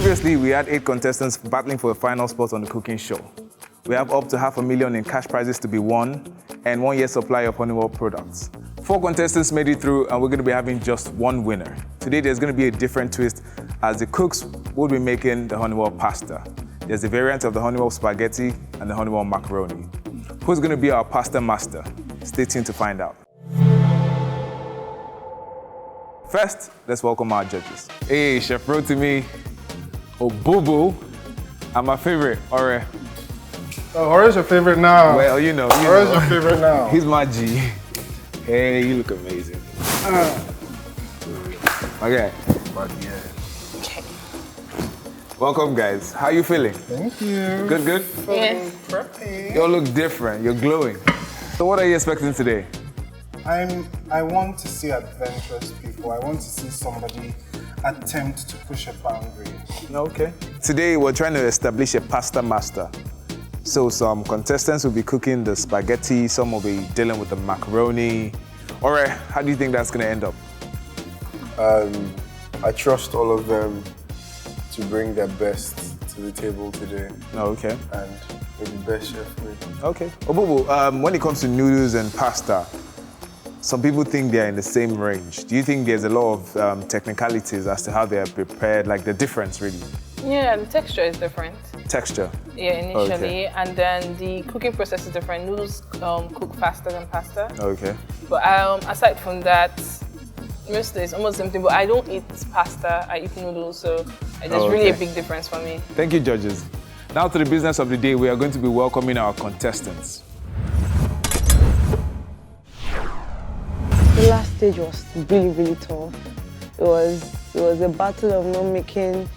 Previously, we had 8 contestants battling for a final spot on the cooking show. We have up to $500,000 in cash prizes to be won and 1 year supply of Honeywell products. 4 contestants made it through and we're going to be having just 1 winner. Today, there's going to be a different twist as the cooks will be making the Honeywell pasta. There's a variant of the Honeywell spaghetti and the Honeywell macaroni. Who's going to be our Pasta Master? Stay tuned to find out. First, let's welcome our judges. Hey, Chef Rotimi, Obubu, and my favorite, Ore. Oh, Ore's your favorite now. Well, you know. Ore's your favorite now. He's my G. Hey, you look amazing. Okay. But yeah. Welcome, guys. How you feeling? Thank you. Good, good? Yeah. Preppy. You all look different. You're glowing. So what are you expecting today? I want to see adventurous people. I want to see somebody attempt to push a boundary. Okay. Today, we're trying to establish a Pasta Master. So some contestants will be cooking the spaghetti, some will be dealing with the macaroni. All right, how do you think that's going to end up? I trust all of them to bring their best to the table today. Okay. And may the best chef win. Okay. Obubu, when it comes to noodles and pasta, some people think they're in the same range. Do you think there's a lot of technicalities as to how they're prepared, like the difference really? Yeah, the texture is different. Texture? Yeah, initially, Okay. and then the cooking process is different. Noodles cook faster than pasta. Okay. But aside from that, mostly it's almost the same thing. But I don't eat pasta, I eat noodles, so there's really a big difference for me. Thank you, judges. Now to the business of the day, we are going to be welcoming our contestants. The last stage was really, really tough. It was a battle of not making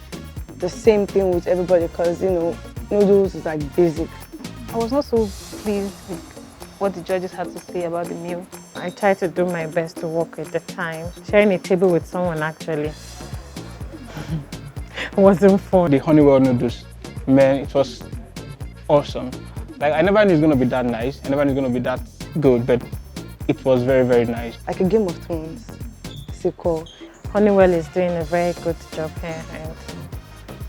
the same thing with everybody because, you know, noodles is like basic. I was not so pleased with what the judges had to say about the meal. I tried to do my best to work with the time. Sharing a table with someone actually wasn't fun. The Honeywell noodles, man, it was awesome. Like, I never knew it was going to be that nice. I never knew it was going to be that good, but it was very, very nice. Like a Game of Thrones sequel. Honeywell is doing a very good job here and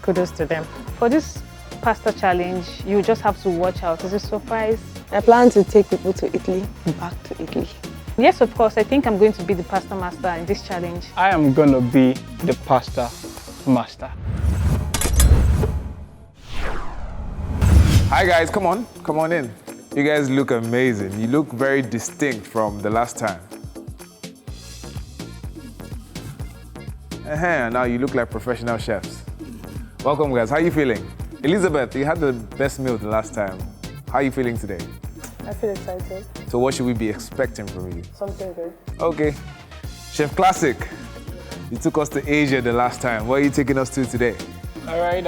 kudos to them. For this pasta challenge, you just have to watch out. It's a surprise. I plan to take people to Italy, back to Italy. Yes, of course, I think I'm going to be the pasta master in this challenge. I am going to be the pasta master. Hi guys, come on in. You guys look amazing. You look very distinct from the last time. Now you look like professional chefs. Welcome guys, how are you feeling? Elizabeth, you had the best meal the last time. How are you feeling today? I feel excited. So what should we be expecting from you? Something good. Okay. Chef Classic, you took us to Asia the last time. Where are you taking us to today? All right,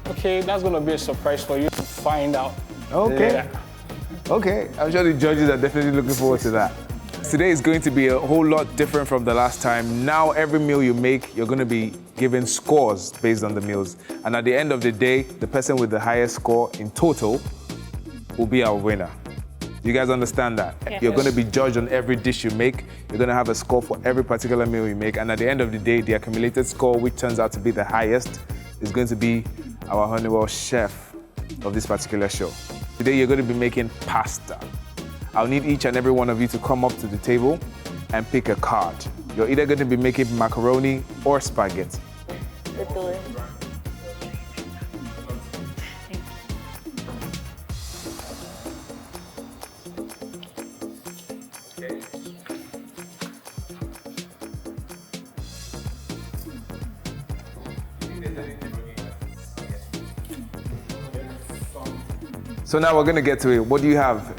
okay, that's going to be a surprise for you to find out. Okay. Yeah. Okay, I'm sure the judges are definitely looking forward to that. Today is going to be a whole lot different from the last time. Now, every meal you make, you're going to be given scores based on the meals. And at the end of the day, the person with the highest score in total will be our winner. You guys understand that? Yes. You're going to be judged on every dish you make. You're going to have a score for every particular meal you make. And at the end of the day, the accumulated score, which turns out to be the highest, is going to be our Honeywell chef of this particular show. Today, you're going to be making pasta. I'll need each and every one of you to come up to the table and pick a card. You're either going to be making macaroni or spaghetti. Italy. So now we're going to get to it. What do you have?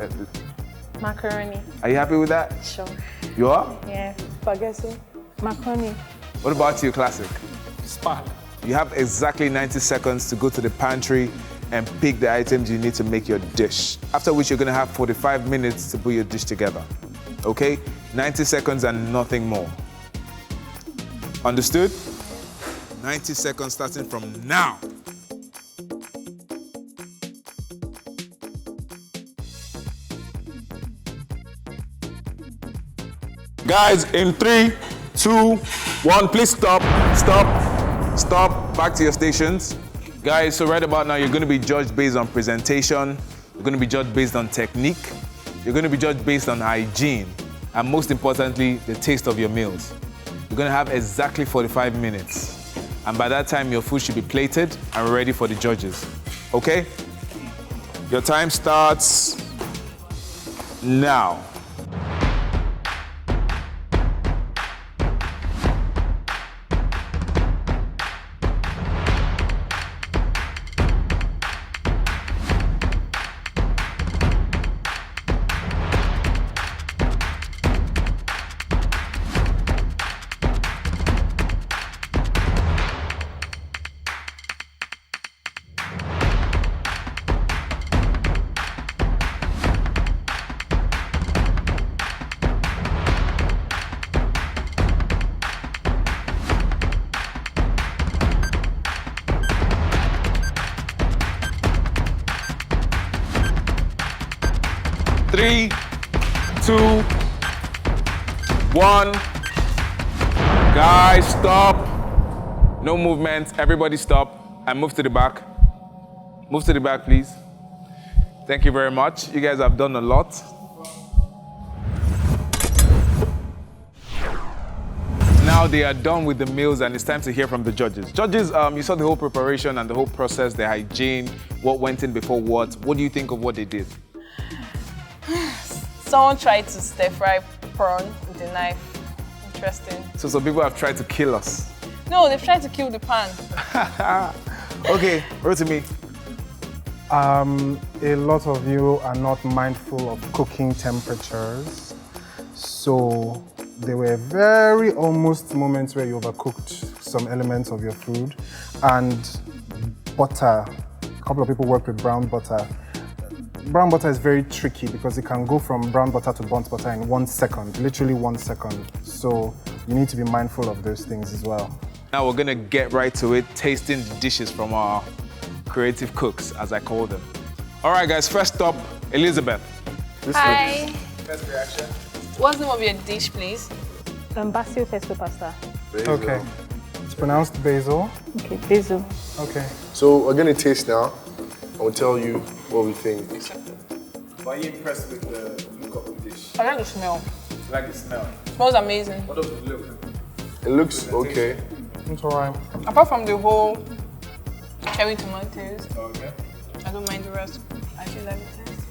Macaroni. Are you happy with that? Sure. You are? Yeah. Spaghetti. Macaroni. What about you, Classic? Spark. You have exactly 90 seconds to go to the pantry and pick the items you need to make your dish. After which you're going to have 45 minutes to put your dish together. Okay? 90 seconds and nothing more. Understood? 90 seconds starting from now. Guys, in 3, 2, 1, please stop. Stop. Stop, back to your stations. Guys, so right about now, you're gonna be judged based on presentation, you're gonna be judged based on technique, you're gonna be judged based on hygiene, and most importantly, the taste of your meals. You're gonna have exactly 45 minutes. And by that time, your food should be plated and ready for the judges. Okay? Your time starts now. Three, 2, 1. Guys, stop. No movement. Everybody stop and move to the back. Move to the back, please. Thank you very much. You guys have done a lot. Now they are done with the meals and it's time to hear from the judges. Judges, you saw the whole preparation and the whole process, the hygiene, what went in before what. What do you think of what they did? Someone tried to stir fry prawn with a knife. Interesting. So some people have tried to kill us. No, they've tried to kill the pan. Okay, Rotimi. A lot of you are not mindful of cooking temperatures. So there were very almost moments where you overcooked some elements of your food. And butter, a couple of people work with brown butter. Brown butter is very tricky because it can go from brown butter to burnt butter in 1 second, literally 1 second. So you need to be mindful of those things as well. Now we're gonna get right to it, tasting the dishes from our creative cooks, as I call them. All right, guys, first up, Elizabeth. Hi. First reaction. What's the name of your dish, please? Basil pesto pasta. Okay. It's pronounced basil. Okay, basil. Okay. So we're gonna taste now. I will tell you what we think. Are you impressed with the look of the dish? I like the smell. You like the smell? It smells amazing. What does it look? It looks okay. It's all right. Apart from the whole cherry tomatoes, Okay. I don't mind the rest. I actually like the taste.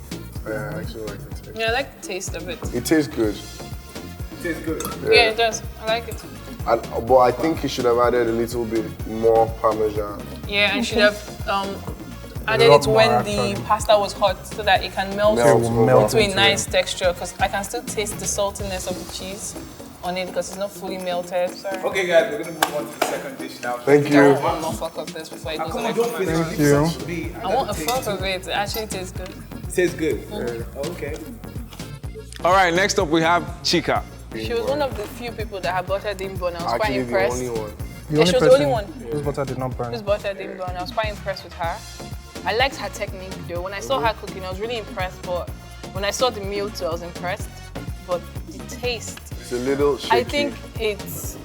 Yeah, I actually like the taste. Yeah, I like the taste of it. It tastes good. It tastes good. Yeah, it does. I like it. But I think you should have added a little bit more Parmesan. Yeah, and should have added lot it when more, the actually. pasta was hot so that it can melt, Melt into a into nice texture, because I can still taste the saltiness of the cheese on it because it's not fully melted. Sorry. Okay, guys, we're gonna move on to the second dish now. Thank I you. want one more fuck of this before it goes away from my mouth. Thank you. I want a fuck of it. It actually tastes good. It tastes good. Okay. All right, next up we have Chica. She was one of the few people that had butter didn't burn. I was quite Actually, the impressed. only one. Yeah, she was the only one whose butter did not burn. whose butter didn't burn. I was quite impressed with her. I liked her technique though. When I saw her cooking, I was really impressed. But when I saw the meal too, I was impressed. But the taste, It's a little shaky. I think it's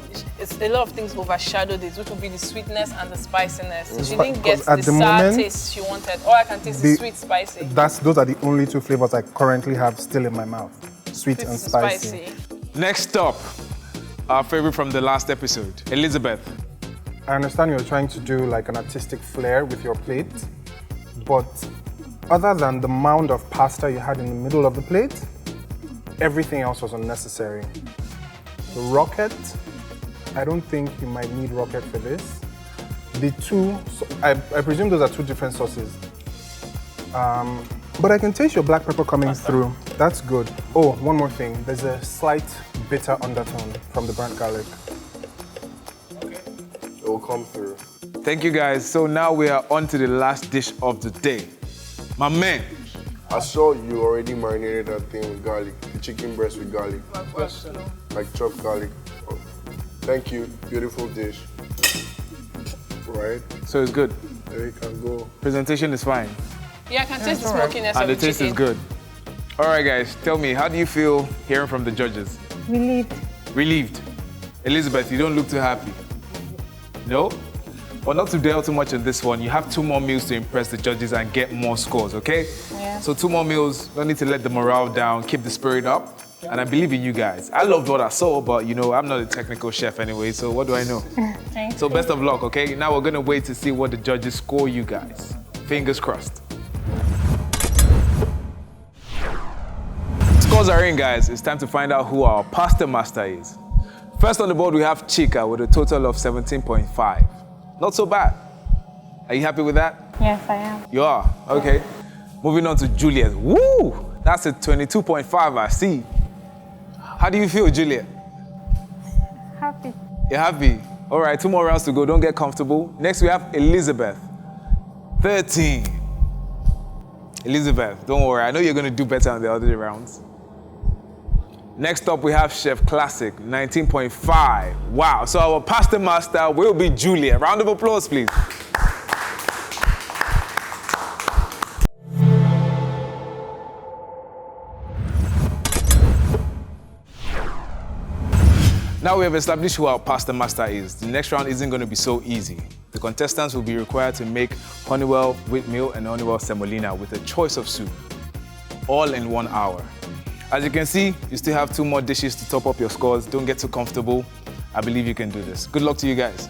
a lot of things overshadowed it, which would be the sweetness and the spiciness. She didn't get At the the sour moment, taste she wanted. All I can taste is the- sweet, spicy. Those are the only two flavors I currently have still in my mouth. Sweet and spicy. Next up, our favorite from the last episode, Elizabeth. I understand you're trying to do like an artistic flair with your plate, but other than the mound of pasta you had in the middle of the plate, everything else was unnecessary. The rocket, I don't think you might need rocket for this. The two, I presume those are two different sauces. But I can taste your black pepper coming through. That's good. Oh, one more thing. There's a slight bitter undertone from the burnt garlic. It will come through. Thank you, guys. So now we are on to the last dish of the day. My man. I saw you already marinated that thing with garlic. The chicken breast with garlic. Like chopped garlic. Oh, thank you. Beautiful dish. Right? So it's good. There you can go. Presentation is fine. Yeah, I can taste the smokiness And of the the taste chicken. is good. All right, guys, tell me, how do you feel hearing from the judges? Relieved. Relieved. Elizabeth, you don't look too happy. No? But not to dwell too much on this one, you have 2 more meals to impress the judges and get more scores, okay? Yeah. So 2 more meals, don't need to let the morale down, keep the spirit up. And I believe in you guys. I loved what I saw, but you know, I'm not a technical chef anyway, so what do I know? So best of luck, okay? Now we're gonna wait to see what the judges score you guys. Fingers crossed. Scores are in, guys. It's time to find out who our Pasta Master is. First on the board, we have Chika with a total of 17.5. Not so bad. Are you happy with that? Yes, I am. You are? Okay. Moving on to Juliet. Woo! That's a 22.5, I see. How do you feel, Juliet? Happy. You're happy? All right, 2 more rounds to go. Don't get comfortable. Next, we have Elizabeth. 13. Elizabeth, don't worry. I know you're going to do better on the other rounds. Next up, we have Chef Classic, 19.5. Wow, so our Pasta Master will be Julia. Round of applause, please. Now we have established who our Pasta Master is. The next round isn't going to be so easy. The contestants will be required to make Honeywell wheatmeal and Honeywell semolina with a choice of soup, all in 1 hour. As you can see, you still have 2 more dishes to top up your scores. Don't get too comfortable. I believe you can do this. Good luck to you guys.